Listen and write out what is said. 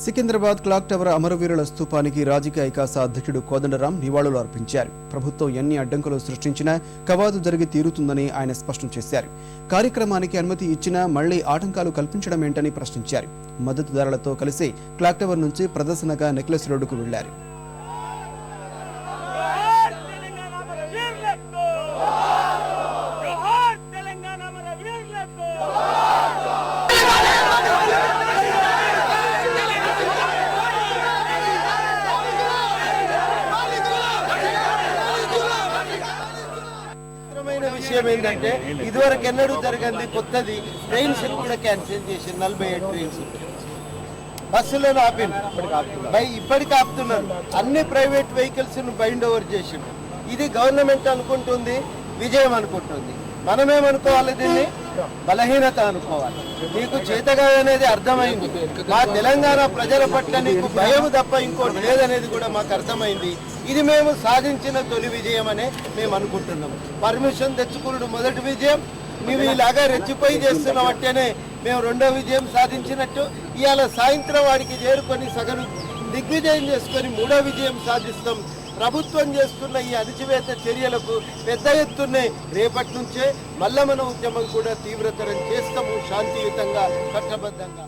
Secunderabad clock tower అమరవీరుల స్తూపానికి రాజకీయ ఐకాస అధ్యక్షుడు కోదండరాం నివాళులు అర్పించారు. ప్రభుత్వం ఎన్ని అడ్డంకులు సృష్టించినా కవాతు జరిగి తీరుతుందని ఆయన స్పష్టం చేశారు. కార్యక్రమానికి అనుమతి ఇచ్చినా మళ్లీ ఆటంకాలు కల్పించడమేంటని ప్రశ్నించారు. మద్దతుదారులతో కలిసి క్లాక్ టవర్ నుంచి ప్రదర్శనగా నెక్లెస్ రోడ్డుకు వెళ్లారు. విషయం ఏంటంటే ఇదివరకు ఎన్నడూ జరగంది కొత్తది ట్రైన్స్ కూడా క్యాన్సిల్ చేసి 47 ట్రైన్స్ బస్సులను ఆపిండు ఇప్పటికి ఆపుతున్నారు. అన్ని ప్రైవేట్ వెహికల్స్ ను బైండ్ ఓవర్ చేసిండు. ఇది గవర్నమెంట్ అనుకుంటుంది, విజయం అనుకుంటుంది. మనమేమనుకోవాలి, దీన్ని బలహీనత అనుకోవాలి. నీకు చేతగా అనేది అర్థమైంది. మా తెలంగాణ ప్రజల పట్ల నీకు భయం తప్ప ఇంకోటి లేదనేది కూడా మాకు అర్థమైంది. ఇది మేము సాధించిన తొలి విజయం అనే మేము అనుకుంటున్నాము. పర్మిషన్ తెచ్చుకున్నాడు మొదటి విజయం. నువ్వు ఇలాగా రెచ్చిపోయి చేస్తున్నట్టేనే మేము రెండో విజయం సాధించినట్టు. ఇవాళ సాయంత్రం వాడికి చేరుకొని సగం దిగ్విజయం చేసుకొని మూడో విజయం సాధిస్తాం. ప్రభుత్వం చేస్తున్న ఈ అణచివేత చర్యలకు పెద్ద ఎత్తునే రేపటి నుంచే మల్ల మన ఉద్యమం కూడా తీవ్రతరం చేస్తాము, శాంతియుతంగా కట్టబద్ధంగా.